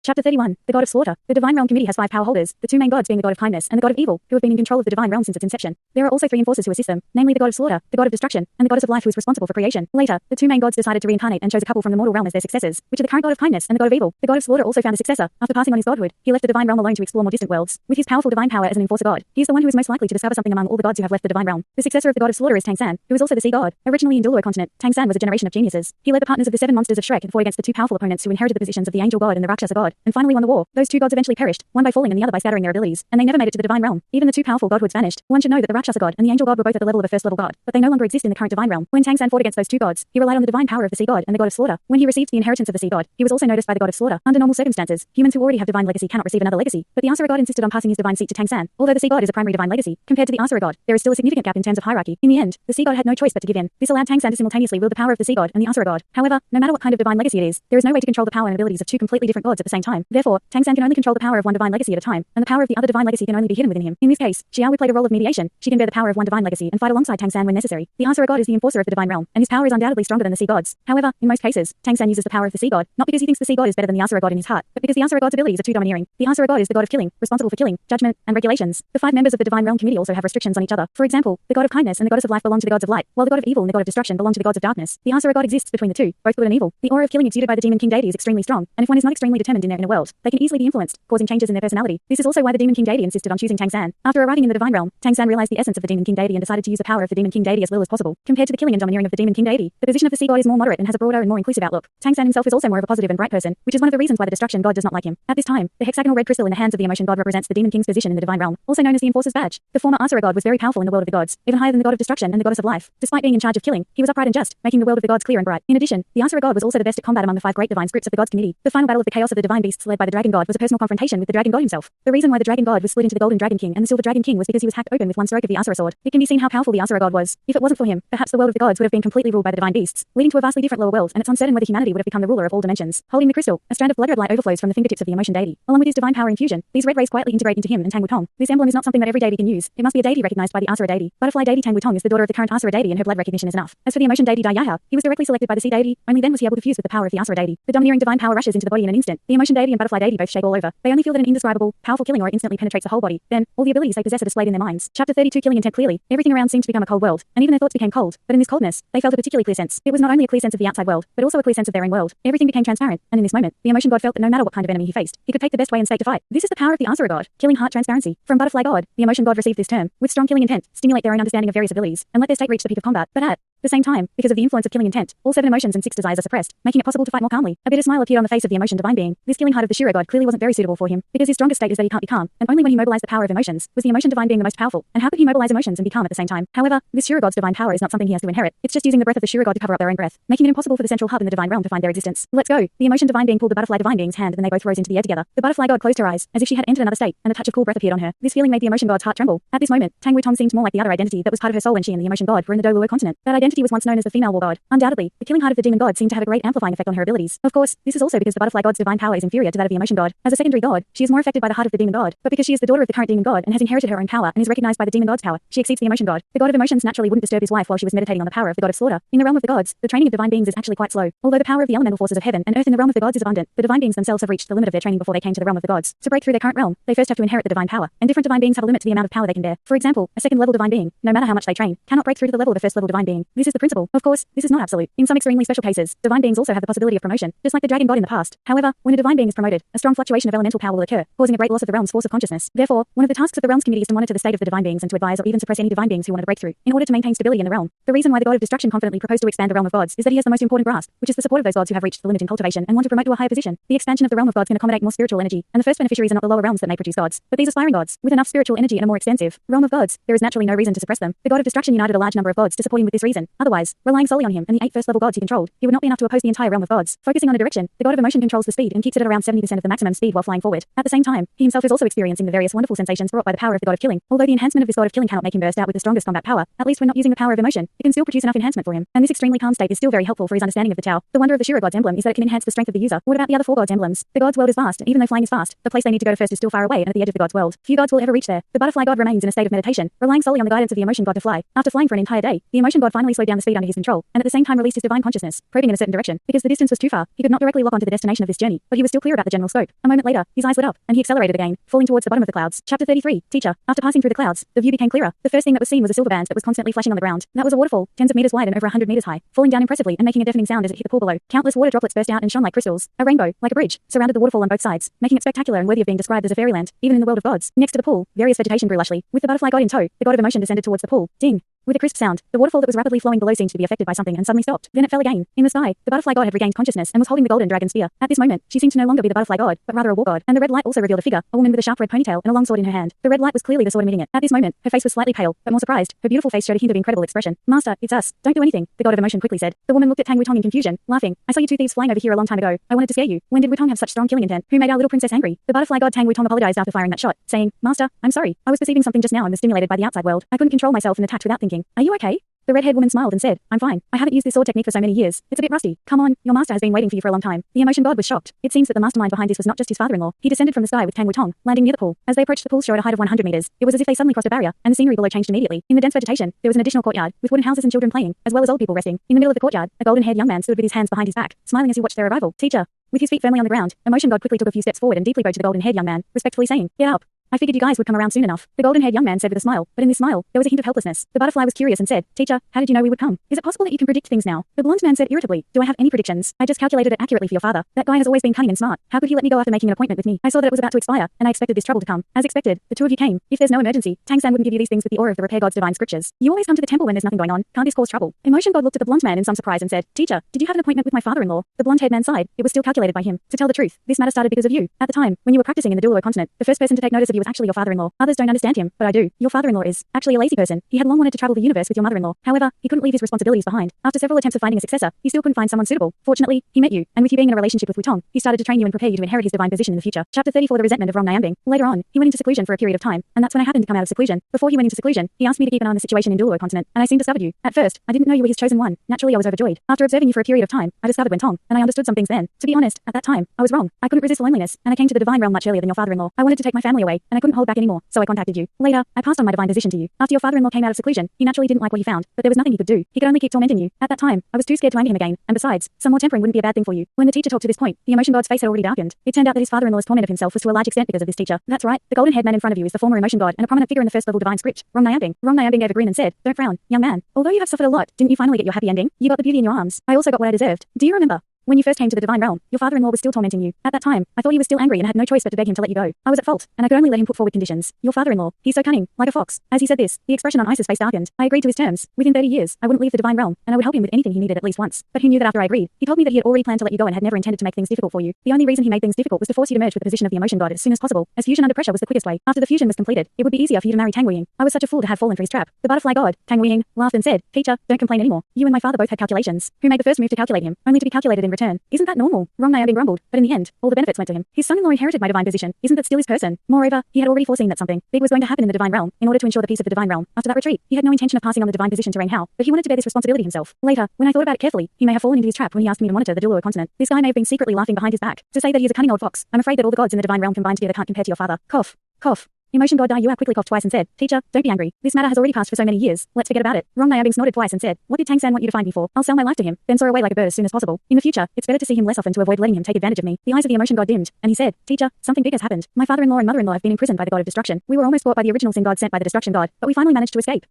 Chapter 31, The God of Slaughter. The Divine Realm Committee has 5 power holders, the 2 main gods being the God of Kindness and the God of Evil, who have been in control of the Divine Realm since its inception. There are also 3 enforcers who assist them, namely the God of Slaughter, the God of Destruction, and the Goddess of Life who is responsible for creation. Later, the 2 main gods decided to reincarnate and chose a couple from the mortal realm as their successors, which are the current God of Kindness and the God of Evil. The God of Slaughter also found a successor. After passing on his godhood, he left the Divine Realm alone to explore more distant worlds. With his powerful divine power as an enforcer god, he is the one who is most likely to discover something among all the gods who have left the Divine Realm. The successor of the God of Slaughter is Tang San, who is also the Sea God. Originally in Douluo Continent, Tang San was a generation of geniuses. He led the partners of the 7 monsters of Shrek and fought against the 2 powerful opponents who inherited the positions of the Angel God and the Rakshasa God, and finally won the war. Those 2 gods eventually perished, one by falling and the other by scattering their abilities, and they never made it to the Divine Realm. Even the 2 powerful godhoods vanished. One should know that the Rakshasa God and the Angel God were both at the level of a first level god, but they no longer exist in the current Divine Realm. When Tang San fought against those 2 gods, he relied on the divine power of the Sea God and the God of Slaughter. When he received the inheritance of the Sea God, he was also noticed by the God of Slaughter. Under normal circumstances, humans who already have divine legacy cannot receive another legacy, but the Asura God insisted on passing his divine seat to Tang San. Although the Sea God is a primary divine legacy, compared to the Asura God, there is still a significant gap in terms of hierarchy. In the end, the Sea God had no choice but to give in. This allowed Tang San to simultaneously wield the power of the Sea God and the Asura God. However, no matter what kind of divine legacy it is, there is no way to control the power and abilities of 2 completely different gods at the same time. Therefore, Tang San can only control the power of one divine legacy at a time, and the power of the other divine legacy can only be hidden within him. In this case, Xiao Wu played a role of mediation. She can bear the power of one divine legacy and fight alongside Tang San when necessary. The Asura God is the enforcer of the Divine Realm, and his power is undoubtedly stronger than the Sea Gods. However, in most cases, Tang San uses the power of the Sea God, not because he thinks the Sea God is better than the Asura God in his heart, but because the Asura God's abilities are too domineering. The Asura God is the God of killing, responsible for killing, judgment, and regulations. The 5 members of the Divine Realm Committee also have restrictions on each other. For example, the God of Kindness and the Goddess of Life belong to the gods of light, while the God of Evil and the God of Destruction belong to the gods of darkness. The Asura God exists between the 2, both good and evil. The aura of killing exuded by the Demon King deity is extremely strong, and if one is not extremely determined in their inner world, they can easily be influenced, causing changes in their personality. This is also why the Demon King deity insisted on choosing Tang San. After arriving in the Divine Realm, Tang San realized the essence of the Demon King deity and decided to use the power of the Demon King deity as little as possible. Compared to the killing and domineering of the Demon King deity, the position of the Sea God is more moderate and has a broader and more inclusive outlook. Tang San himself is also more of a positive and bright person, which is one of the reasons why the Destruction God does not like him. At this time, the hexagonal red crystal in the hands of the Emotion God represents the Demon King's position in the Divine Realm, also known as the Enforcer's Badge. The former Asura God was very powerful in the world of the gods, even higher than the God of Destruction and the Goddess of Life. Despite being in charge of killing, he was upright and just, making the world of the gods clear and bright. In addition, the Asura God was also the best at combat among the 5 great divine scripts of the gods committee. The final battle of the chaos of the divine beasts led by the Dragon God was a personal confrontation with the Dragon God himself. The reason why the Dragon God was split into the Golden Dragon King and the Silver Dragon King was because he was hacked open with one stroke of the Asura sword. It can be seen how powerful the Asura God was. If it wasn't for him, perhaps the world of the gods would have been completely ruled by the divine beasts, leading to a vastly different lower world, and it's uncertain whether humanity would have become the ruler of all dimensions. Holding the crystal, a strand of blood red light overflows from the fingertips of the Emotion deity. Along with his divine power infusion, these red rays quietly integrate into him and Tang Wutong. This emblem is not something that every deity can use. It must be a deity recognized by the Asura deity. Butterfly deity Tang Wutong is the daughter of the current Asura deity, and her blood recognition is enough. As for the Emotion deity Daiyaha, he was directly selected by the Sea deity. Only then was he able to fuse with the power of the Asura deity. The domineering divine power rushes into the body in an instant. The Emotion deity and Butterfly deity both shake all over. They only feel that an indescribable, powerful killing aura instantly penetrates the whole body. Then, all the abilities they possess are displayed in their minds. Chapter 32, Killing Intent. Clearly, everything around seemed to become a cold world, and even their thoughts became cold. But in this coldness, they felt a particularly clear sense. It was not only a clear sense of the outside world, but also a clear sense of their own world. Everything became transparent, and in this moment, the Emotion God felt that no matter what kind of enemy he faced, he could take the best way and state to fight. This is the power of the Asura God, killing heart transparency. From Butterfly God, the Emotion God received this term. With strong killing intent, stimulate their own understanding of various abilities, and let their state reach the peak of combat. But at the same time, because of the influence of killing intent, all 7 emotions and 6 desires are suppressed, making it possible to fight more calmly. A bitter smile appeared on the face of the Emotion divine being. This killing heart of the Shura God clearly wasn't very suitable for him, because his strongest state is that he can't be calm, and only when he mobilized the power of emotions was the Emotion divine being the most powerful. And how could he mobilize emotions and be calm at the same time? However, this Shura God's divine power is not something he has to inherit. It's just using the breath of the Shura God to cover up their own breath, making it impossible for the central hub in the divine realm to find their existence. Let's go. The Emotion divine being pulled the Butterfly divine being's hand, and then they both rose into the air together. The Butterfly God closed her eyes, as if she had entered another state, and a touch of cool breath appeared on her. This feeling made the Emotion God's heart tremble. At this moment, Tang Wutong seemed more like the other identity that was part of her soul when she and the Emotion God were in the Douluo Continent. That identity was once known as the Female War God. Undoubtedly, the killing heart of the Demon God seemed to have a great amplifying effect on her abilities. Of course, this is also because the Butterfly God's divine power is inferior to that of the Emotion God. As a secondary god, she is more affected by the heart of the Demon God, but because she is the daughter of the current Demon God and has inherited her own power and is recognized by the Demon God's power, she exceeds the Emotion God. The God of Emotions naturally wouldn't disturb his wife while she was meditating on the power of the God of Slaughter. In the realm of the gods, the training of divine beings is actually quite slow. Although the power of the elemental forces of heaven and earth in the realm of the gods is abundant, the divine beings themselves have reached the limit of their training before they came to the realm of the gods. To break through their current realm, they first have to inherit the divine power, and different divine beings have a limit to the amount of power they can bear. For example, a second level divine being, no matter how much they train, cannot break through to the level of a first level divine being. This is the principle. Of course, this is not absolute. In some extremely special cases, divine beings also have the possibility of promotion, just like the Dragon God in the past. However, when a divine being is promoted, a strong fluctuation of elemental power will occur, causing a great loss of the realm's force of consciousness. Therefore, one of the tasks of the realms committee is to monitor the state of the divine beings and to advise or even suppress any divine beings who want to break through, in order to maintain stability in the realm. The reason why the God of Destruction confidently proposed to expand the realm of gods is that he has the most important grasp, which is the support of those gods who have reached the limit in cultivation and want to promote to a higher position. The expansion of the realm of gods can accommodate more spiritual energy, and the first beneficiaries are not the lower realms that may produce gods, but these aspiring gods, with enough spiritual energy and a more extensive realm of gods. There is naturally no reason to suppress them. The God of Destruction united a large number of gods to support him with this reason. Otherwise, relying solely on him and the 8 first level gods he controlled, he would not be enough to oppose the entire realm of gods. Focusing on a direction, the God of Emotion controls the speed and keeps it at around 70% of the maximum speed while flying forward. At the same time, he himself is also experiencing the various wonderful sensations brought by the power of the God of Killing. Although the enhancement of this God of Killing cannot make him burst out with the strongest combat power, at least when not using the power of emotion, it can still produce enough enhancement for him. And this extremely calm state is still very helpful for his understanding of the Tao. The wonder of the Shura God's emblem is that it can enhance the strength of the user. What about the other 4 gods' emblems? The God's world is vast, and even though flying is fast, the place they need to go to first is still far away and at the edge of the God's world. Few gods will ever reach there. The Butterfly God remains in a state of meditation, relying solely on the guidance of the Emotion God to fly. After flying for an entire day, the Emotion God finally slowed down the speed under his control, and at the same time released his divine consciousness, probing in a certain direction. Because the distance was too far, he could not directly lock onto the destination of this journey, but he was still clear about the general scope. A moment later, his eyes lit up, and he accelerated again, falling towards the bottom of the clouds. Chapter 33, Teacher. After passing through the clouds, the view became clearer. The first thing that was seen was a silver band that was constantly flashing on the ground. That was a waterfall, tens of meters wide and over 100 meters high, falling down impressively and making a deafening sound as it hit the pool below. Countless water droplets burst out and shone like crystals. A rainbow, like a bridge, surrounded the waterfall on both sides, making it spectacular and worthy of being described as a fairyland, even in the world of gods. Next to the pool, various vegetation grew lushly. With the butterfly god in tow, the god of emotion descended towards the pool. Ding! With a crisp sound, the waterfall that was rapidly flowing below seemed to be affected by something and suddenly stopped. Then it fell again. In the sky, the butterfly god had regained consciousness and was holding the golden dragon spear. At this moment, she seemed to no longer be the butterfly god, but rather a war god. And the red light also revealed a figure, a woman with a sharp red ponytail and a long sword in her hand. The red light was clearly the sword emitting it. At this moment, her face was slightly pale, but more surprised. Her beautiful face showed a hint of incredible expression. Master, it's us. Don't do anything, the god of emotion quickly said. The woman looked at Tang Wutong in confusion, laughing. I saw you two thieves flying over here a long time ago. I wanted to scare you. When did Wutong have such strong killing intent? Who made our little princess angry? The butterfly god Tang Wutong apologized after firing that shot, saying, Master, I'm sorry. I was perceiving something just now and was stimulated by the outside world. I couldn't control myself and attacked without thinking. Are you okay? The red-haired woman smiled and said, I'm fine. I haven't used this sword technique for so many years. It's a bit rusty. Come on, your master has been waiting for you for a long time. The emotion god was shocked. It seems that the mastermind behind this was not just his father-in-law. He descended from the sky with Tang Wutong, landing near the pool. As they approached the pool's shore at a height of 100 meters, it was as if they suddenly crossed a barrier, and the scenery below changed immediately. In the dense vegetation, there was an additional courtyard, with wooden houses and children playing, as well as old people resting. In the middle of the courtyard, a golden-haired young man stood with his hands behind his back, smiling as he watched their arrival. Teacher. With his feet firmly on the ground, emotion god quickly took a few steps forward and deeply bowed to the golden-haired young man, respectfully saying, Get up. I figured you guys would come around soon enough. The golden-haired young man said with a smile, but in this smile, there was a hint of helplessness. The butterfly was curious and said, Teacher, how did you know we would come? Is it possible that you can predict things now? The blonde man said irritably, Do I have any predictions? I just calculated it accurately for your father. That guy has always been cunning and smart. How could he let me go after making an appointment with me? I saw that it was about to expire, and I expected this trouble to come. As expected, the two of you came. If there's no emergency, Tang San wouldn't give you these things with the aura of the repair god's divine scriptures. You always come to the temple when there's nothing going on. Can't this cause trouble? Emotion god looked at the blonde man in some surprise and said, Teacher, did you have an appointment with my father-in-law? The blonde-haired man sighed. It was still calculated by him. To tell the truth, this matter started because of you. At the time, when you were practicing in the Douluo continent, the first person to take notice of you was actually your father-in-law. Others don't understand him, but I do. Your father-in-law is actually a lazy person. He had long wanted to travel the universe with your mother-in-law. However, he couldn't leave his responsibilities behind. After several attempts of finding a successor, he still couldn't find someone suitable. Fortunately, he met you, and with you being in a relationship with Wutong, he started to train you and prepare you to inherit his divine position in the future. Chapter 34 The resentment of Rong Nyambing. Later on, he went into seclusion for a period of time, and that's when I happened to come out of seclusion. Before he went into seclusion, he asked me to keep an eye on the situation in Douluo Continent, and I soon discovered you. At first, I didn't know you were his chosen one. Naturally, I was overjoyed. After observing you for a period of time, I discovered Wutong, and I understood some things then. To be honest, at that time, I was wrong. I couldn't resist loneliness, and I came to the divine realm much earlier than your father-in-law. I wanted to take my family away, and I couldn't hold back anymore, so I contacted you. Later, I passed on my divine position to you. After your father-in-law came out of seclusion, he naturally didn't like what he found, but there was nothing he could do. He could only keep tormenting you. At that time, I was too scared to anger him again, and besides, some more tempering wouldn't be a bad thing for you. When the teacher talked to this point, the emotion god's face had already darkened. It turned out that his father-in-law's torment of himself was to a large extent because of this teacher. That's right, the golden-haired man in front of you is the former emotion god and a prominent figure in the first-level divine script, Rong Nyambing. Rong Nyambing gave a grin and said, Don't frown, young man. Although you have suffered a lot, didn't you finally get your happy ending? You got the beauty in your arms. I also got what I deserved. Do you remember? When you first came to the divine realm, your father-in-law was still tormenting you. At that time, I thought he was still angry and had no choice but to beg him to let you go. I was at fault, and I could only let him put forward conditions. Your father-in-law, he's so cunning, like a fox. As he said this, the expression on Ice's face darkened. I agreed to his terms. Within 30 years, I wouldn't leave the divine realm, and I would help him with anything he needed at least once. But who knew that after I agreed? He told me that he had already planned to let you go and had never intended to make things difficult for you. The only reason he made things difficult was to force you to merge with the position of the emotion god as soon as possible, as fusion under pressure was the quickest way. After the fusion was completed, it would be easier for you to marry Tang Wuying. I was such a fool to have fallen for his trap. The butterfly god, Tang Wuying, laughed and said, Teacher, don't complain anymore. You and my father both had calculations. Who made the first move to calculate him, only to be calculated in return? Isn't that normal? Rong Nyambing grumbled, but in the end, all the benefits went to him. His son-in-law inherited my divine position. Isn't that still his person? Moreover, he had already foreseen that something big was going to happen in the divine realm in order to ensure the peace of the divine realm. After that retreat, he had no intention of passing on the divine position to Rain Hao, but he wanted to bear this responsibility himself. Later, when I thought about it carefully, he may have fallen into his trap when he asked me to monitor the Douluo continent. This guy may have been secretly laughing behind his back. To say that he is a cunning old fox, I'm afraid that all the gods in the divine realm combined together can't compare to your father. Cough. Cough. Emotion god Dai Yua quickly coughed twice and said, Teacher, don't be angry. This matter has already passed for so many years. Let's forget about it. Rong Nyambing snorted twice and said, What did Tang San want you to find me for? I'll sell my life to him, then soar away like a bird as soon as possible. In the future, it's better to see him less often to avoid letting him take advantage of me. The eyes of the emotion god dimmed, and he said, Teacher, something big has happened. My father-in-law and mother-in-law have been imprisoned by the god of destruction. We were almost caught by the original sin god sent by the destruction god, but we finally managed to escape.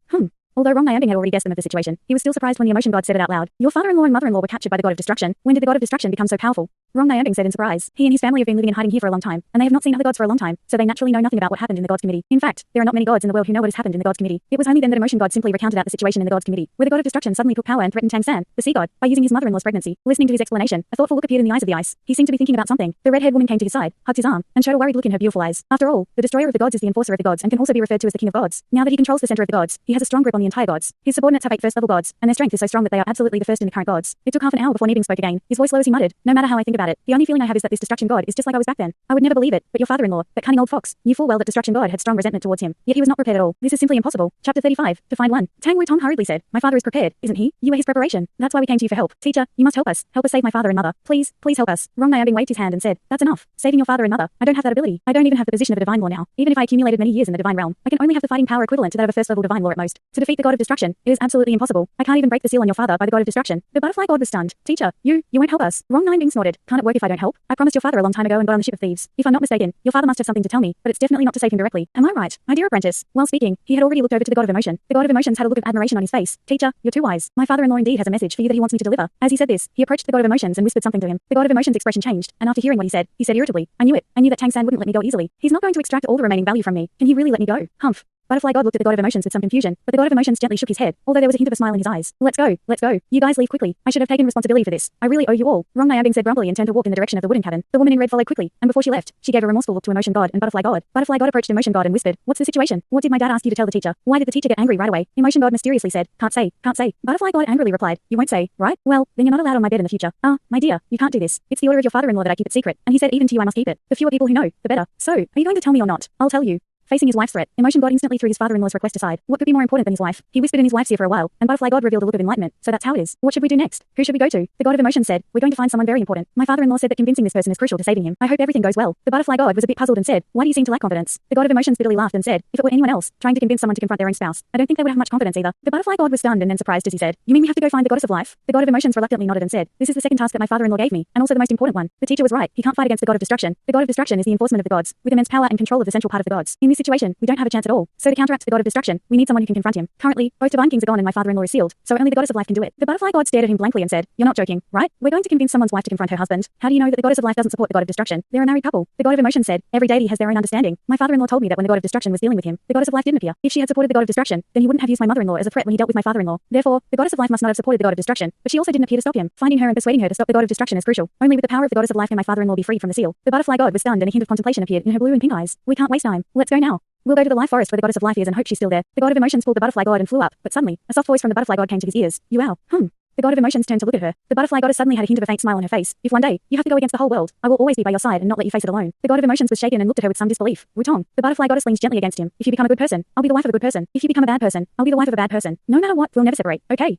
Although Rong Nyambing had already guessed them of the situation, he was still surprised when the emotion god said it out loud. Your father-in-law and mother-in-law were captured by the god of destruction. When did the god of destruction become so powerful? Rong Nyambing said in surprise. He and his family have been living in hiding here for a long time, and they have not seen other gods for a long time, so they naturally know nothing about what happened in the gods committee. In fact, there are not many gods in the world who know what has happened in the gods committee. It was only then that emotion god simply recounted out the situation in the gods committee, where the god of destruction suddenly took power and threatened Tang San, the sea god, by using his mother-in-law's pregnancy. Listening to his explanation, a thoughtful look appeared in the eyes of the ice. He seemed to be thinking about something. The red-haired woman came to his side, hugged his arm, and showed a worried look in her beautiful eyes. After all, the destroyer of the gods is the enforcer of the gods and can also be referred to as the king of gods. Now that he controls the center of the gods, he has a strong grip on the entire gods. His subordinates have 8 first-level gods, and their strength is so strong that they are absolutely the first in the current gods. It took half an hour before Nyambing spoke again. His voice low as he muttered, No matter how I think about about it. The only feeling I have is that this destruction god is just like I was back then. I would never believe it, but your father-in-law, that cunning old fox, knew full well that destruction god had strong resentment towards him. Yet he was not prepared at all. This is simply impossible. Chapter 35. To find one. Tang Wu Tong hurriedly said, "My father is prepared, isn't he? You were his preparation. That's why we came to you for help. Teacher, you must help us. Help us save my father and mother. Please, please help us." Rong Niabing waved his hand and said, "That's enough. Saving your father and mother. I don't have that ability. I don't even have the position of a divine lord now. Even if I accumulated many years in the divine realm, I can only have the fighting power equivalent to that of a first level divine lord at most. To defeat the god of destruction, it is absolutely impossible. I can't even break the seal on your father by the god of destruction." The butterfly god was stunned. "Teacher, you won't help us." Rong Niabing snorted. "Can't it work if I don't help? I promised your father a long time ago and got on the ship of thieves. If I'm not mistaken, your father must have something to tell me, but it's definitely not to save him directly. Am I right, my dear apprentice?" While speaking, he had already looked over to the god of emotion. The god of emotions had a look of admiration on his face. "Teacher, you're too wise. My father-in-law indeed has a message for you that he wants me to deliver." As he said this, he approached the god of emotions and whispered something to him. The god of emotions' expression changed, and after hearing what he said irritably, "I knew it. I knew that Tang San wouldn't let me go easily. He's not going to extract all the remaining value from me. Can he really let me go? Humph." Butterfly God looked at the god of emotions with some confusion, but the god of emotions gently shook his head, although there was a hint of a smile in his eyes. Let's go. You guys leave quickly. I should have taken responsibility for this. I really owe you all." Rong Niabing said grumpily and turned to walk in the direction of the wooden cabin. The woman in red followed quickly, and before she left, she gave a remorseful look to Emotion God and Butterfly God. Butterfly God approached Emotion God and whispered, "What's the situation? What did my dad ask you to tell the teacher? Why did the teacher get angry right away?" Emotion God mysteriously said, Can't say. Butterfly God angrily replied, "You won't say, right? Well, then you're not allowed on my bed in the future." My dear, you can't do this. It's the order of your father-in-law that I keep it secret, and he said even to you I must keep it. The fewer people who know, the better. So, are you going to tell me or not? I'll tell you. Facing his wife's threat, Emotion God instantly threw his father-in-law's request aside. What could be more important than his wife? He whispered in his wife's ear for a while, and Butterfly God revealed a look of enlightenment. "So that's how it is. What should we do next? Who should we go to?" The God of Emotion said, "We're going to find someone very important. My father-in-law said that convincing this person is crucial to saving him. I hope everything goes well." The Butterfly God was a bit puzzled and said, "Why do you seem to lack confidence?" The God of Emotions bitterly laughed and said, "If it were anyone else, trying to convince someone to confront their own spouse, I don't think they would have much confidence either." The Butterfly God was stunned and then surprised as he said, "You mean we have to go find the goddess of life?" The God of Emotions reluctantly nodded and said, "This is the second task that my father-in-law gave me, and also the most important one. The teacher was right. He can't fight against the God of destruction. The God of destruction is the enforcement of the gods, with immense power and control of the central part of the gods. In this situation, we don't have a chance at all. So to counteract the God of destruction, we need someone who can confront him. Currently, both divine kings are gone and my father-in-law is sealed, so only the goddess of life can do it." The Butterfly God stared at him blankly and said, "You're not joking, right? We're going to convince someone's wife to confront her husband. How do you know that the goddess of life doesn't support the God of destruction? They're a married couple." The God of Emotion said, "Every deity has their own understanding. My father-in-law told me that when the God of destruction was dealing with him, the goddess of life didn't appear. If she had supported the God of destruction, then he wouldn't have used my mother-in-law as a threat when he dealt with my father-in-law. Therefore, the goddess of life must not have supported the God of destruction, but she also didn't appear to stop him. Finding her and persuading her to stop the God of destruction is crucial. Only with the power of the goddess of life can my father-in-law be freed from the seal." The Butterfly God was stunned and a hint of contemplation appeared in her blue and pink eyes. "We can't waste time. Let's go now. We'll go to the life forest where the goddess of life is and hope she's still there." The God of Emotions pulled the Butterfly God and flew up, but suddenly, a soft voice from the Butterfly God came to his ears. "You owl. The God of Emotions turned to look at her. The Butterfly Goddess suddenly had a hint of a faint smile on her face. "If one day, you have to go against the whole world, I will always be by your side and not let you face it alone." The God of Emotions was shaken and looked at her with some disbelief. "Wutong." The Butterfly Goddess leaned gently against him. "If you become a good person, I'll be the wife of a good person. If you become a bad person, I'll be the wife of a bad person. No matter what, we'll never separate, okay?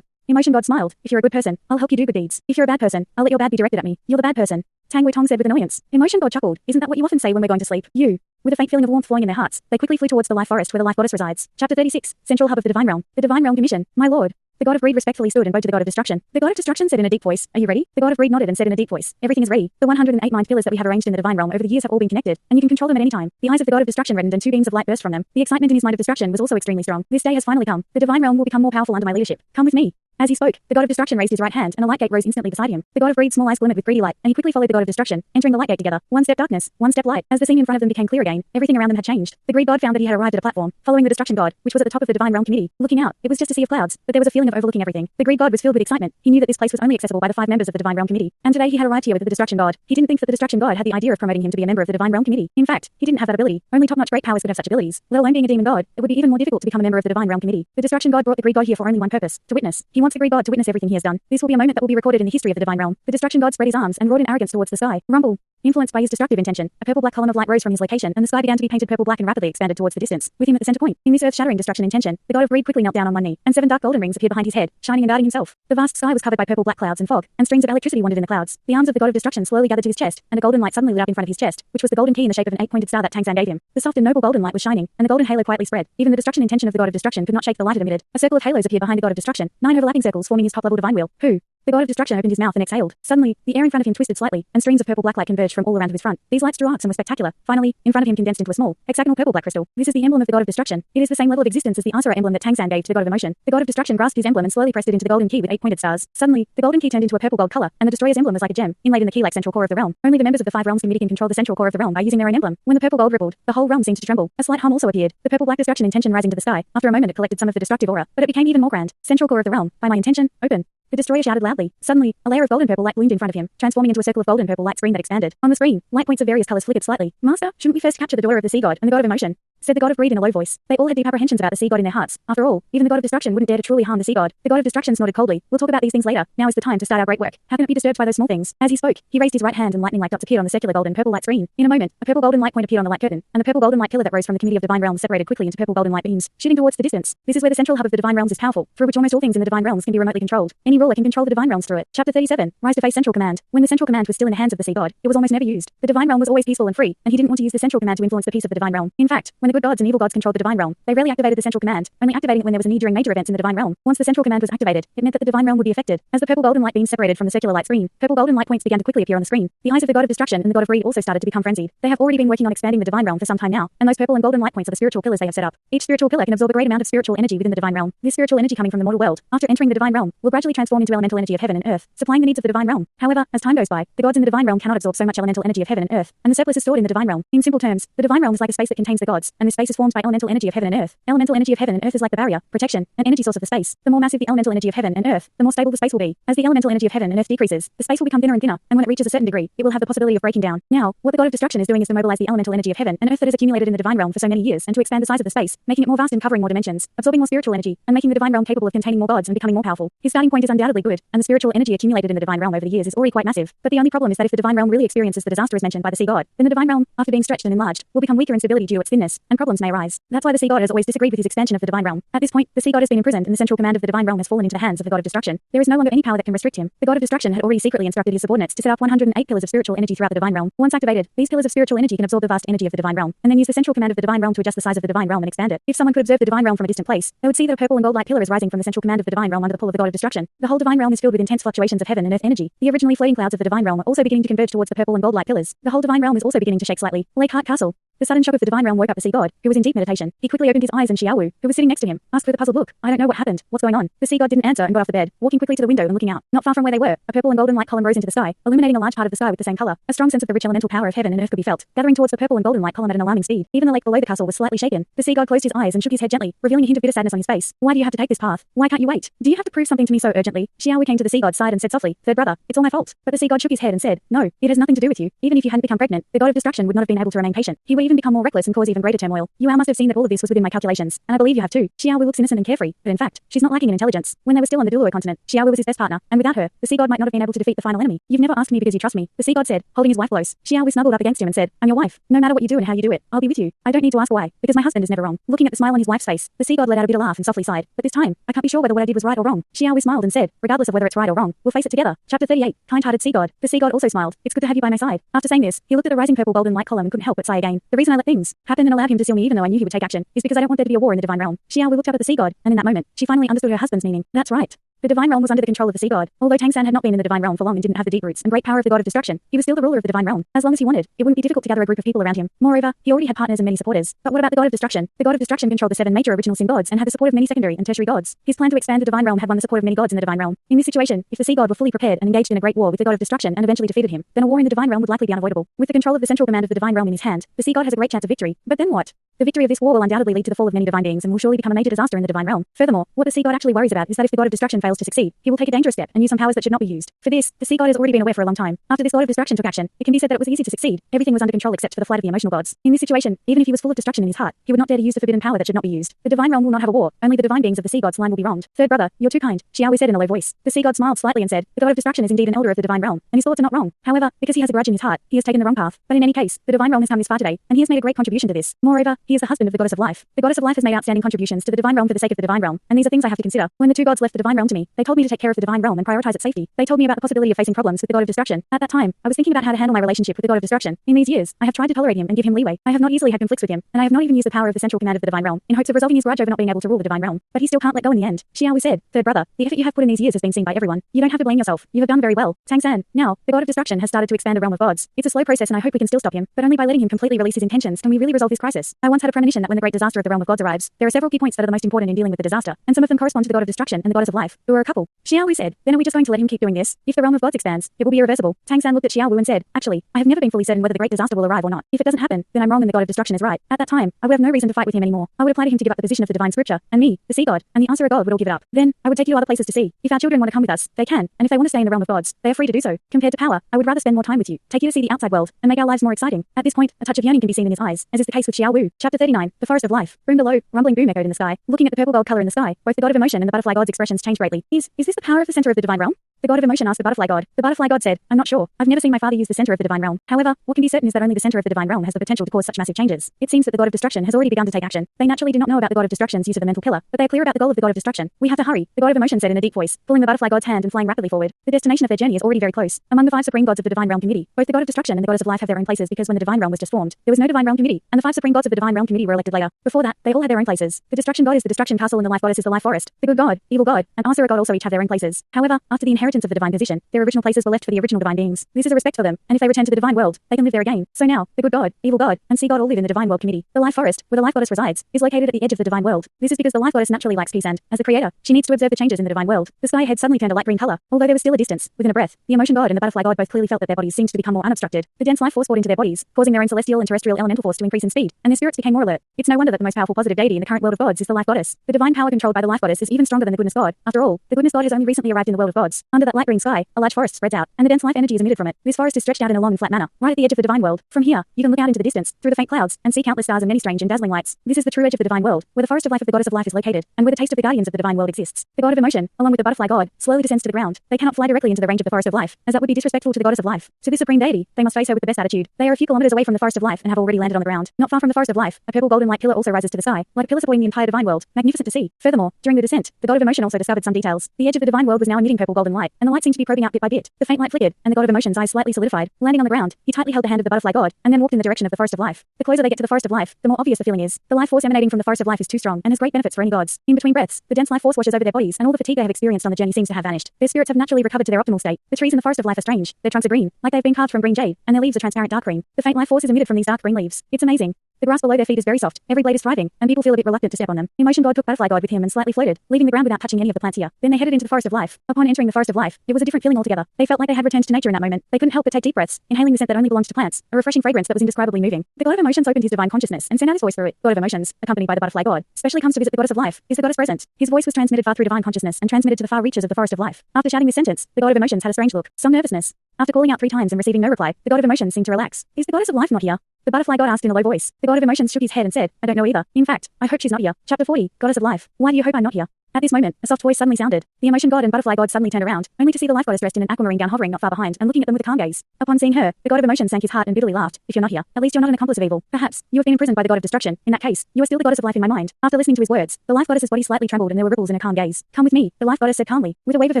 Emotion God smiled. "If you're a good person, I'll help you do good deeds. If you're a bad person, I'll let your bad be directed at me. You're the bad person." Tang Wei Tong said with annoyance. Emotion God chuckled. "Isn't that what you often say when we're going to sleep? You." With a faint feeling of warmth flowing in their hearts, they quickly flew towards the life forest where the life goddess resides. Chapter 36. Central hub of the Divine Realm. The Divine Realm Commission. "My lord." The God of Greed respectfully stood and bowed to the God of Destruction. The God of Destruction said in a deep voice, "Are you ready?" The God of Greed nodded and said in a deep voice, "Everything is ready. The 108 mind pillars that we have arranged in the Divine Realm over the years have all been connected, and you can control them at any time." The eyes of the God of Destruction reddened and two beams of light burst from them. The excitement in his mind of destruction was also extremely strong. "This day has finally come. The Divine Realm will become more powerful under my leadership. Come with me." As he spoke, the God of Destruction raised his right hand, and a light gate rose instantly beside him. The God of Greed's small eyes glimmered with greedy light, and he quickly followed the God of Destruction, entering the light gate together. One step darkness, one step light. As the scene in front of them became clear again, everything around them had changed. The Greed God found that he had arrived at a platform, following the Destruction God, which was at the top of the Divine Realm Committee. Looking out, it was just a sea of clouds, but there was a feeling of overlooking everything. The Greed God was filled with excitement. He knew that this place was only accessible by the 5 members of the Divine Realm Committee, and today he had arrived here with the Destruction God. He didn't think that the Destruction God had the idea of promoting him to be a member of the Divine Realm Committee. In fact, he didn't have that ability. Only top-notch great powers could have such abilities. Let alone being a demon god, it would be even more difficult to become a member of the Divine Realm Committee. The Destruction God brought the Greed God here for only one purpose: to witness. He wants the Greed God to witness everything he has done. This will be a moment that will be recorded in the history of the Divine Realm. The Destruction God spread his arms and roared in arrogance towards the sky. Rumble. Influenced by his destructive intention, a purple-black column of light rose from his location, and the sky began to be painted purple-black and rapidly expanded towards the distance, with him at the center point. In this earth-shattering destruction intention, the God of Greed quickly knelt down on one knee, and 7 dark golden rings appeared behind his head, shining and guarding himself. The vast sky was covered by purple-black clouds and fog, and strings of electricity wandered in the clouds. The arms of the God of Destruction slowly gathered to his chest, and a golden light suddenly lit up in front of his chest, which was the golden key in the shape of an 8-pointed star that Tang San gave him. The soft and noble golden light was shining, and the golden halo quietly spread. Even the destruction intention of the God of Destruction could not shake the light it emitted. A circle of halos appeared behind the God of Destruction, 9 overlapping circles forming his top-level divine wheel. Who? The God of Destruction opened his mouth and exhaled. Suddenly, the air in front of him twisted slightly, and streams of purple-black light converged from all around his front. These lights drew arcs and were spectacular. Finally, in front of him condensed into a small, hexagonal purple-black crystal. This is the emblem of the God of Destruction. It is the same level of existence as the Asura emblem that Tang San gave to the God of Emotion. The God of Destruction grasped his emblem and slowly pressed it into the golden key with 8 pointed stars. Suddenly, the golden key turned into a purple-gold color, and the Destroyer's emblem was like a gem, inlaid in the key-like central core of the realm. Only the members of the 5 realms committee can control the central core of the realm by using their own emblem. When the purple gold rippled, the whole realm seemed to tremble. A slight hum also appeared. The purple-black destruction intention rising to the sky. After a moment, it collected some of the destructive aura, but it became even more grand. Central core of the realm. By my intention, open. The Destroyer shouted loudly. Suddenly, a layer of golden purple light bloomed in front of him, transforming into a circle of golden purple light screen that expanded. On the screen, light points of various colors flickered slightly. "Master, shouldn't we first capture the daughter of the Sea God and the God of Emotion?" said the god of greed in a low voice. They all had deep apprehensions about the sea god in their hearts. After all, even the god of destruction wouldn't dare to truly harm the sea god. The god of destruction nodded coldly. We'll talk about these things later. Now is the time to start our great work. How can it be disturbed by those small things? As he spoke, he raised his right hand and lightning-like dots appeared on the circular golden purple light screen. In a moment, a purple golden light point appeared on the light curtain, and the purple golden light pillar that rose from the committee of divine realms separated quickly into purple golden light beams, shooting towards the distance. This is where the central hub of the divine realms is powerful, through which almost all things in the divine realms can be remotely controlled. Any ruler can control the divine realms through it. Chapter 37. Rise to face central command. When the central command was still in the hands of the sea god, it was almost never used. The divine realm was always peaceful and free, and he didn't want to use the central command to influence the peace of the divine realm. In fact, when the good gods and evil gods controlled the divine realm, they rarely activated the central command, only activating it when there was a need during major events in the divine realm. Once the central command was activated, it meant that the divine realm would be affected. As the purple golden light beams separated from the circular light screen, purple golden light points began to quickly appear on the screen. The eyes of the god of destruction and the god of greed also started to become frenzied. They have already been working on expanding the divine realm for some time now, and those purple and golden light points are the spiritual pillars they have set up. Each spiritual pillar can absorb a great amount of spiritual energy within the divine realm. This spiritual energy coming from the mortal world, after entering the divine realm, will gradually transform into elemental energy of heaven and earth, supplying the needs of the divine realm. However, as time goes by, the gods in the divine realm cannot absorb so much elemental energy of heaven and earth, and the surplus is stored in the divine realm. In simple terms, the divine realm is like a space that contains the gods, and this space is formed by elemental energy of heaven and earth. Elemental energy of heaven and earth is like the barrier, protection, and energy source of the space. The more massive the elemental energy of heaven and earth, the more stable the space will be. As the elemental energy of heaven and earth decreases, the space will become thinner and thinner, and when it reaches a certain degree, it will have the possibility of breaking down. Now, what the god of destruction is doing is to mobilize the elemental energy of heaven and earth that has accumulated in the divine realm for so many years, and to expand the size of the space, making it more vast and covering more dimensions, absorbing more spiritual energy, and making the divine realm capable of containing more gods and becoming more powerful. His starting point is undoubtedly good, and the spiritual energy accumulated in the divine realm over the years is already quite massive. But the only problem is that if the divine realm really experiences the disaster as mentioned by the sea god, then the divine realm, after being stretched and enlarged, will become weaker in stability due to its thinness, and problems may arise. That's why the sea god has always disagreed with his expansion of the divine realm. At this point, the sea god has been imprisoned, and the central command of the divine realm has fallen into the hands of the god of destruction. There is no longer any power that can restrict him. The god of destruction had already secretly instructed his subordinates to set up 108 pillars of spiritual energy throughout the divine realm. Once activated, these pillars of spiritual energy can absorb the vast energy of the divine realm, and then use the central command of the divine realm to adjust the size of the divine realm and expand it. If someone could observe the divine realm from a distant place, they would see that a purple and gold light pillar is rising from the central command of the divine realm under the pull of the god of destruction. The whole divine realm is filled with intense fluctuations of heaven and earth energy. The originally floating clouds of the divine realm are also beginning to converge towards the purple and gold light pillars. The whole divine realm is also beginning to shake slightly. Lake Heart Castle. The sudden shock of the divine realm woke up the sea god, who was in deep meditation. He quickly opened his eyes, and Xiao Wu, who was sitting next to him, asked with a puzzled look, "I don't know what happened. What's going on?" The sea god didn't answer and got off the bed, walking quickly to the window and looking out. Not far from where they were, a purple and golden light column rose into the sky, illuminating a large part of the sky with the same color. A strong sense of the rich elemental power of heaven and earth could be felt, gathering towards the purple and golden light column at an alarming speed. Even the lake below the castle was slightly shaken. The sea god closed his eyes and shook his head gently, revealing a hint of bitter sadness on his face. "Why do you have to take this path? Why can't you wait? Do you have to prove something to me so urgently?" Xiao Wu came to the sea god's side and said softly, "Third brother, it's all my fault." But the sea god shook his head and said, "No, it has nothing to do with you. Even if you hadn't become pregnant, the god of destruction would not have been able to remain patient. He would even become more reckless and cause even greater turmoil. You must have seen that all of this was within my calculations, and I believe you have too." Xiao Wu looks innocent and carefree, but in fact, she's not lacking in intelligence. When they were still on the Douluo continent, Xiao Wu was his best partner, and without her, the sea god might not have been able to defeat the final enemy. "You've never asked me because you trust me," the sea god said, holding his wife close. Xiao Wu snuggled up against him and said, "I'm your wife. No matter what you do and how you do it, I'll be with you. I don't need to ask why, because my husband is never wrong." Looking at the smile on his wife's face, the sea god let out a bitter laugh and softly sighed. "But this time, I can't be sure whether what I did was right or wrong." Xiao Wu smiled and said, "Regardless of whether it's right or wrong, we'll face it together." Chapter 38. Kind-hearted sea god. The sea god also smiled. "It's good to have you by my side." After saying this, he looked at the rising purple golden light column and couldn't help but sigh again. "The reason I let things happen and allowed him to seal me even though I knew he would take action is because I don't want there to be a war in the divine realm." Xiao Wu looked up at the sea god, and in that moment, she finally understood her husband's meaning. That's right. The divine realm was under the control of the sea god. Although Tang San had not been in the divine realm for long and didn't have the deep roots and great power of the god of destruction, he was still the ruler of the divine realm. As long as he wanted, it wouldn't be difficult to gather a group of people around him. Moreover, he already had partners and many supporters. But what about the god of destruction? The god of destruction controlled the 7 major original sin gods and had the support of many secondary and tertiary gods. His plan to expand the divine realm had won the support of many gods in the divine realm. In this situation, if the sea god were fully prepared and engaged in a great war with the god of destruction and eventually defeated him, then a war in the divine realm would likely be unavoidable. With the control of the central command of the divine realm in his hand, the sea god has a great chance of victory. But then what? The victory of this war will undoubtedly lead to the fall of many divine beings and will surely become a major disaster in the divine realm. Furthermore, what the sea god actually worries about is that if the god of destruction fails to succeed, he will take a dangerous step and use some powers that should not be used. For this, the sea god has already been aware for a long time. After this god of destruction took action, it can be said that it was easy to succeed. Everything was under control except for the flight of the emotional gods. In this situation, even if he was full of destruction in his heart, he would not dare to use the forbidden power that should not be used. The divine realm will not have a war. Only the divine beings of the sea god's line will be wronged. Third brother, you're too kind, Xiao Wu said in a low voice. The sea god smiled slightly and said, "The god of destruction is indeed an elder of the divine realm, and his thoughts are not wrong. However, because he has a grudge in his heart, he has taken the wrong path. But in any case, the divine realm has come this far today, and he has made a great contribution to this. Moreover, he is the husband of the goddess of life. The goddess of life has made outstanding contributions to the divine realm for the sake of the divine realm, and these are things I have to consider. When the two gods left the divine realm to me, they told me to take care of the divine realm and prioritize its safety. They told me about the possibility of facing problems with the god of destruction. At that time, I was thinking about how to handle my relationship with the god of destruction. In these years, I have tried to tolerate him and give him leeway. I have not easily had conflicts with him, and I have not even used the power of the central command of the divine realm in hopes of resolving his grudge over not being able to rule the divine realm. But he still can't let go in the end." Xiao Wu said, "Third brother, the effort you have put in these years has been seen by everyone. You don't have to blame yourself. You have done very well. Tang San, now, the god of destruction has started to expand the realm of gods. It's a slow process and I hope we can still stop him, but only by letting him completely release his intentions can we really resolve this crisis. I once had a premonition that when the great disaster of the realm of gods arrives, there are several key points that are the most important in dealing with the disaster, and some of them correspond to the god of destruction and the goddess of life, who are a couple." Xiao Wu said, "Then are we just going to let him keep doing this? If the realm of gods expands, it will be irreversible." Tang San looked at Xiao Wu and said, "Actually, I have never been fully certain whether the great disaster will arrive or not. If it doesn't happen, then I'm wrong and the god of destruction is right. At that time, I would have no reason to fight with him anymore. I would apply to him to give up the position of the divine scripture, and me, the sea god, and the Shura God would all give it up. Then, I would take you to other places to see. If our children want to come with us, they can, and if they want to stay in the realm of gods, they are free to do so. Compared to power, I would rather spend more time with you, take you to see the outside world, and make our lives more exciting." At this point, a touch of yearning can be seen in his eyes, as is the case with Xiao Wu. Chapter 39, The Forest of Life. Boom below, rumbling boom echoed in the sky. Looking at the purple gold color in the sky, both the god of emotion and the butterfly god's expressions changed greatly. Is this the power of the center of the divine realm? The god of emotion asked the butterfly god. The butterfly god said, I'm not sure. I've never seen my father use the center of the divine realm. However, what can be certain is that only the center of the divine realm has the potential to cause such massive changes. It seems that the god of destruction has already begun to take action. They naturally do not know about the god of destruction's use of the mental pillar, but they are clear about the goal of the god of destruction. We have to hurry, the god of emotion said in a deep voice, pulling the butterfly god's hand and flying rapidly forward. The destination of their journey is already very close. Among the 5 supreme gods of the divine realm committee, both the god of destruction and the goddess of life have their own places because when the divine realm was just formed, there was no divine realm committee, and the 5 supreme gods of the divine realm committee were elected later. Before that, they all had their own places. The destruction god is the destruction castle and the life goddess is the life forest. The good god, evil god, and Shura God also each have their own places. However, after the inheritance of the divine position, their original places were left for the original divine beings. This is a respect for them, and if they return to the divine world, they can live there again. So now, the good god, evil god, and sea god all live in the divine world committee. The life forest, where the life goddess resides, is located at the edge of the divine world. This is because the life goddess naturally likes peace and, as the creator, she needs to observe the changes in the divine world. The sky had suddenly turned a light green color, although there was still a distance. Within a breath, the emotion god and the butterfly god both clearly felt that their bodies seemed to become more unobstructed. The dense life force poured into their bodies, causing their own celestial and terrestrial elemental force to increase in speed, and their spirits became more alert. It's no wonder that the most powerful positive deity in the current world of gods is the life goddess. The divine power controlled by the life goddess is even stronger than the goodness god. After all, the goodness god has only recently arrived in the world of gods. Under that light green sky, a large forest spreads out, and the dense life energy is emitted from it. This forest is stretched out in a long and flat manner, right at the edge of the divine world. From here, you can look out into the distance, through the faint clouds, and see countless stars and many strange and dazzling lights. This is the true edge of the divine world, where the forest of life of the goddess of life is located, and where the taste of the guardians of the divine world exists. The god of emotion, along with the butterfly god, slowly descends to the ground. They cannot fly directly into the range of the forest of life, as that would be disrespectful to the goddess of life. To this supreme deity, they must face her with the best attitude. They are a few kilometers away from the forest of life and have already landed on the ground. Not far from the forest of life, a purple golden light pillar also rises to the sky, like a pillar supporting the entire divine world, magnificent to see. Furthermore, during the descent, the god of emotion also discovered some details. The edge of the divine world was now emitting purple golden light, and the light seemed to be probing out bit by bit. The faint light flickered, and the god of emotion's eyes slightly solidified. Landing on the ground, he tightly held the hand of the butterfly god, and then walked in the direction of the forest of life. The closer they get to the forest of life, the more obvious the feeling is. The life force emanating from the forest of life is too strong and has great benefits for any gods. In between breaths, the dense life force washes over their bodies, and all the fatigue they have experienced on the journey seems to have vanished. Their spirits have naturally recovered to their optimal state. The trees in the forest of life are strange. Their trunks are green, like they've been carved from green jade, and their leaves are transparent dark green. The faint life force is emitted from these dark green leaves. It's amazing. The grass below their feet is very soft, every blade is thriving, and people feel a bit reluctant to step on them. Emotion god took butterfly god with him and slightly floated, leaving the ground without touching any of the plants here. Then they headed into the forest of life. Upon entering the forest of life, it was a different feeling altogether. They felt like they had returned to nature in that moment. They couldn't help but take deep breaths, inhaling the scent that only belongs to plants, a refreshing fragrance that was indescribably moving. The god of emotions opened his divine consciousness and sent out his voice through it. God of emotions, accompanied by the butterfly god, specially comes to visit the goddess of life. Is the goddess present? His voice was transmitted far through divine consciousness and transmitted to the far reaches of the forest of life. After shouting this sentence, the god of emotions had a strange look, some nervousness. After calling out 3 times and receiving no reply, the god of emotions seemed to relax. Is the goddess of life not here? The butterfly god asked in a low voice. The god of emotions shook his head and said, I don't know either. In fact, I hope she's not here. Chapter 40, Goddess of Life. Why do you hope I'm not here? At this moment, a soft voice suddenly sounded. The emotion god and butterfly god suddenly turned around, only to see the life goddess dressed in an aquamarine gown hovering not far behind and looking at them with a calm gaze. Upon seeing her, the god of emotion sank his heart and bitterly laughed. If you're not here, at least you're not an accomplice of evil. Perhaps you have been imprisoned by the god of destruction. In that case, you are still the goddess of life in my mind. After listening to his words, the life goddess's body slightly trembled and there were ripples in her calm gaze. Come with me, the life goddess said calmly. With a wave of her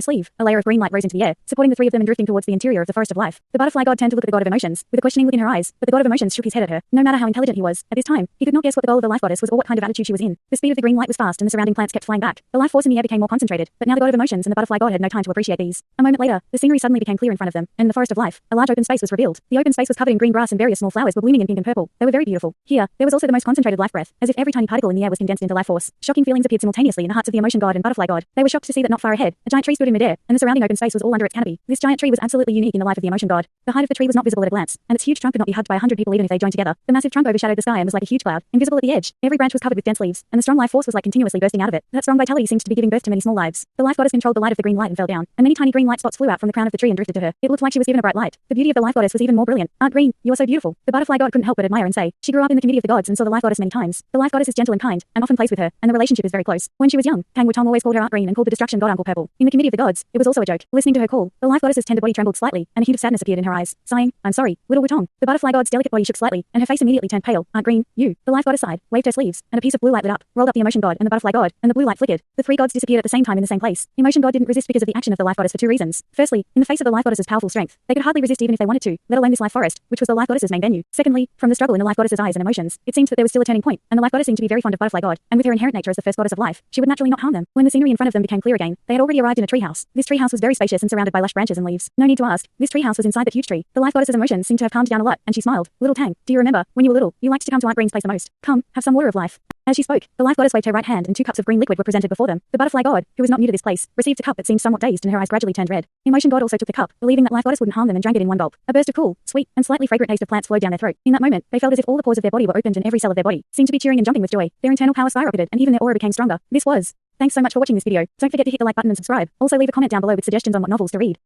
sleeve, a layer of green light rose into the air, supporting the 3 of them and drifting towards the interior of the forest of life. The butterfly god turned to look at the god of emotions, with a questioning look in her eyes, but the god of emotions shook his head at her. No matter how intelligent he was, at this time, he could not guess what the goal of the life goddess was or what kind of attitude she was in. The speed of the green light was fast and the surrounding plants kept flying back. The life force in the air became more concentrated, but now the god of emotions and the butterfly god had no time to appreciate these. A moment later, the scenery suddenly became clear in front of them, and in the forest of life, a large open space was revealed. The open space was covered in green grass and various small flowers were blooming in pink and purple. They were very beautiful. Here, there was also the most concentrated life breath, as if every tiny particle in the air was condensed into life force. Shocking feelings appeared simultaneously in the hearts of the emotion god and butterfly god. They were shocked to see that not far ahead, a giant tree stood in midair, and the surrounding open space was all under its canopy. This giant tree was absolutely unique in the life of the emotion god. The height of the tree was not visible at a glance, and its huge trunk could not be hugged by 100 people even if they joined together. The massive trunk overshadowed the sky and was like a huge cloud, invisible at the edge. Every branch was covered with dense leaves, and the strong life force was like continuously bursting out of it. That strong vitality seemed to be giving birth to many small lives. The life goddess controlled the light of the green light and fell down, and many tiny green light spots flew out from the crown of the tree and drifted to her. It looked like she was given a bright light. The beauty of the life goddess was even more brilliant. Aunt Green, you are so beautiful. The butterfly god couldn't help but admire and say. She grew up in the committee of the gods and saw the life goddess many times. The life goddess is gentle and kind, and often plays with her, and the relationship is very close. When she was young, Tang Wu always called her Aunt Green and called the destruction god Uncle Purple. In the committee of the gods, it was also a joke. Listening to her call, the life goddess's tender body trembled slightly, and a hint of sadness appeared in her eyes. Sighing, I'm sorry, little Wu Tong. The butterfly god's delicate body shook slightly, and her face immediately turned pale. Aunt Green, you. The life goddess sighed, waved her sleeves, and a piece of blue light lit up, rolled up the emotion god and the butterfly god, and the blue light flickered. The 3 gods disappeared at the same time in the same place. Emotion god didn't resist because of the action of the life goddess for 2 reasons. Firstly, in the face of the life goddess's powerful strength, they could hardly resist even if they wanted to, let alone this life forest, which was the life goddess's main venue. Secondly, from the struggle in the life goddess's eyes and emotions, it seemed that there was still a turning point, and the life goddess seemed to be very fond of butterfly god, and with her inherent nature as the first goddess of life, she would naturally not harm them. When the scenery in front of them became clear again, they had already arrived in a treehouse. This treehouse was very spacious and surrounded by lush branches and leaves. No need to ask, this treehouse was inside that huge tree. The life goddess's emotions seemed to have calmed down a lot, and she smiled. Little Tang, do you remember, when you were little, you liked to come to Aunt Green's place the most? Come, have some water of life. As she spoke, the life goddess waved her right hand and 2 cups of green liquid were presented before them. The butterfly god, who was not new to this place, received a cup that seemed somewhat dazed and her eyes gradually turned red. Emotion god also took the cup, believing that life goddess wouldn't harm them and drank it in one gulp. A burst of cool, sweet, and slightly fragrant taste of plants flowed down their throat. In that moment, they felt as if all the pores of their body were opened and every cell of their body seemed to be cheering and jumping with joy. Their internal power skyrocketed and even their aura became stronger. This was. Thanks so much for watching this video. Don't forget to hit the like button and subscribe. Also leave a comment down below with suggestions on what novels to read.